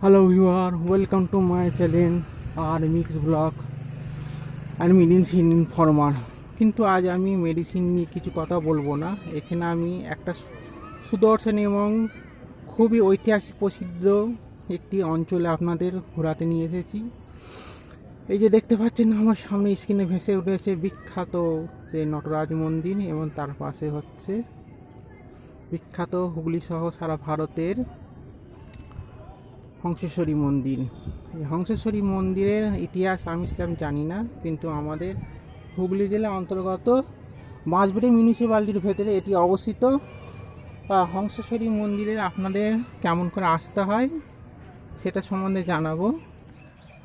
Hello viewer, welcome to my channel আর mix blog আর medicine informer. কিন্তু আজ আমি মেডিসিন নিয়ে কিছু কথা বলবো না। এখানে আমি একটা সুদর্শন এবং খুবই ঐতিহাসিক প্রসিদ্ধ একটি অঞ্চলে আপনাদের ঘোরাতে নিয়ে এসেছি। এই যে দেখতে পাচ্ছেন আমার সামনে স্ক্রিনে ভেসে উঠেছে বিখ্যাত যে নটরাজ মন্দির, এবং তার পাশে হচ্ছে বিখ্যাত হুগলি সহ সারা ভারতের হংসেশ্বরী মন্দির। এই হংসেশ্বরী মন্দিরের ইতিহাস আমি সেরকম জানি না, কিন্তু আমাদের হুগলি জেলা অন্তর্গত বাঁশবেড়িয়া মিউনিসিপ্যালিটির ভেতরে এটি অবস্থিত। হংসেশ্বরী মন্দিরে আপনাদের কেমন করে আসতে হয় সেটা সম্বন্ধে জানাবো।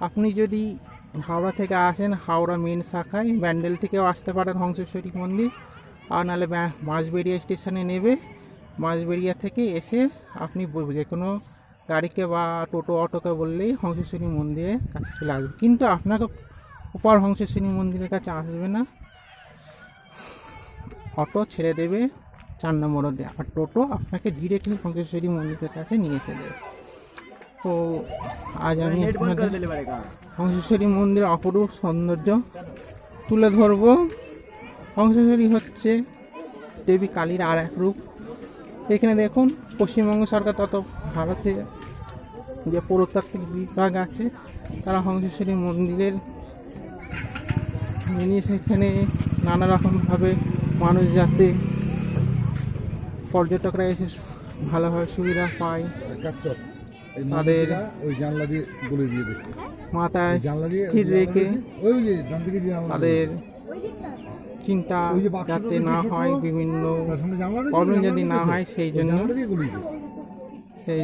আপনি যদি হাওড়া থেকে আসেন, হাওড়া মেন শাখায় ব্যান্ডেল থেকেও আসতে পারেন হংসেশ্বরী মন্দির, আর নাহলে বাঁশবেড়িয়া স্টেশনে নেবে। বাঁশবেড়িয়া থেকে এসে আপনি যে কোনো গাড়িকে বা টোটো অটোকে বললেই হংসেশ্বরী মন্দিরের কাছে চলে আসবে। কিন্তু আপনাকে উপর হংসেশ্বরী মন্দিরের কাছে আসবে না, অটো ছেড়ে দেবে 4 নম্বর রোডে, আর টোটো আপনাকে ডিরেক্টলি হংসেশ্বরী মন্দিরের কাছে নিয়ে এসে দেবে। তো আজ আমি আপনাদের হংসেশ্বরী মন্দিরের অপরূপ সৌন্দর্য তুলে ধরবো। হংসেশ্বরী হচ্ছে দেবী কালীর আর এক রূপ। এখানে দেখুন, পশ্চিমবঙ্গ সরকার তত ভারতে যে পুরাতাত্ত্বিক বিভাগ আছে তারা হংসেশ্বরী মন্দিরের জিনিস এখানে নানা রকমভাবে মানুষ যাতে পর্যটকরা এসে ভালোভাবে সুবিধা পায়, তাদের মাথায় স্থির রেখে তাদের চিন্তা যাতে না হয়, বিভিন্ন প্রবলেম যদি না হয় সেই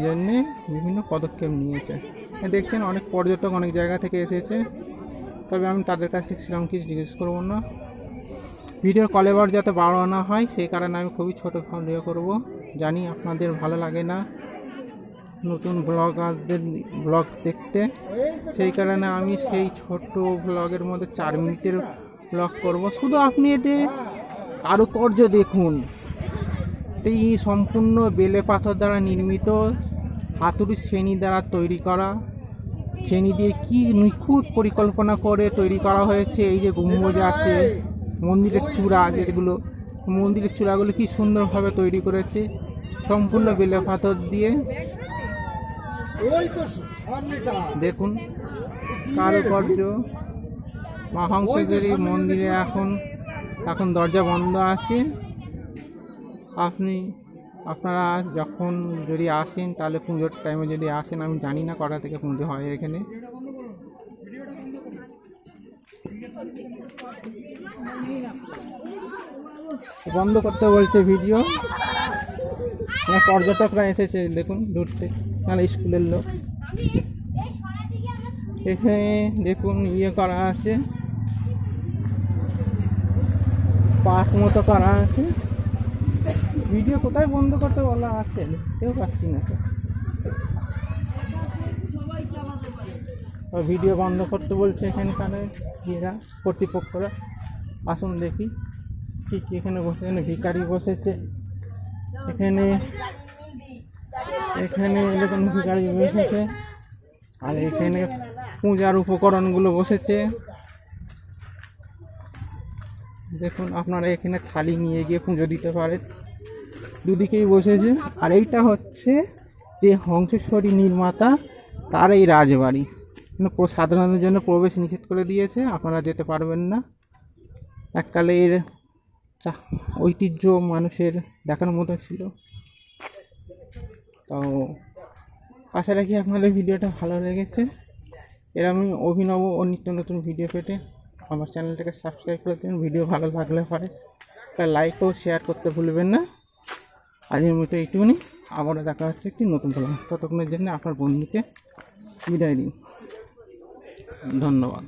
জন্যে বিভিন্ন পদক্ষেপ নিয়েছে। দেখছেন অনেক পর্যটক অনেক জায়গা থেকে এসেছে, তবে আমি তাদের কাছ থেকে সেরকম কিছু জিজ্ঞেস করবো না। ভিডিওর কলেবার যাতে বাড়ানো না হয় সেই কারণে আমি খুবই ছোটো ভিডিও করব। জানি আপনাদের ভালো লাগে না নতুন ব্লগারদের ব্লগ দেখতে, সেই কারণে আমি সেই ছোট ব্লগের মধ্যে 4 মিনিটের ব্লগ করব। শুধু আপনি এতে কারুকার্য দেখুন, এই সম্পূর্ণ বেলে পাথর দ্বারা নির্মিত, হাতুড়ির শ্রেণী দ্বারা তৈরি করা, শ্রেণী দিয়ে কি নিখুঁত পরিকল্পনা করে তৈরি করা হয়েছে। এই যে গম্বুজ আছে, মন্দিরের চূড়া, যেগুলো মন্দিরের চূড়াগুলো কি সুন্দরভাবে তৈরি করেছে সম্পূর্ণ বেলে পাথর দিয়ে। দেখুন কারুকার্য। মা হংসেশ্বরী মন্দিরে এখন দরজা বন্ধ আছে। আপনারা যখন যদি আসেন তাহলে পুজোর টাইমে যদি আসেন, আমি জানি না কটা থেকে পুজো হয় এখানে। বন্ধ করতে বলছে ভিডিও, পর্যটকরা এসেছে দেখুন দূর থেকে, নাহলে স্কুলের লোক। এখানে দেখুন করা আছে, পার্ক মতো করা আছে। ভিডিও কোথায় বন্ধ করতে বলা আছে কেউ পাচ্ছি না তো। ভিডিও বন্ধ করতে বলছে এখানকার কর্তৃপক্ষরা। আসুন দেখি কি কি এখানে বসে। এখানে ভিখারি বসেছে, এখানে দেখুন ভিখারি বসেছে, আর এখানে পূজার উপকরণগুলো বসেছে। দেখুন আপনারা এখানে থালি নিয়ে গিয়ে পুজো দিতে পারেন, দুদিকেই বসেছে। আর এইটা হচ্ছে যে হংসেশ্বরী নির্মাতা তার এই রাজবাড়ি, সাধারণের জন্য প্রবেশ নিষেধ করে দিয়েছে, আপনারা যেতে পারবেন না। এককালে এর ঐতিহ্য মানুষের দেখার মতো ছিল। তো আশা রাখি আপনাদের ভিডিওটা ভালো লেগেছে। এরকম অভিনব ও নিত্য নতুন ভিডিও পেতে আমার চ্যানেলটাকে সাবস্ক্রাইব করে দিন। ভিডিও ভালো লাগলে পারে তাই লাইক ও শেয়ার করতে ভুলবেন না। আজকের মতো এইটুকুনি, আবারও দেখা হচ্ছে একটি নতুন ব্লগ। ততক্ষণের জন্য আপনার বন্ধুকে বিদায় দিন। ধন্যবাদ।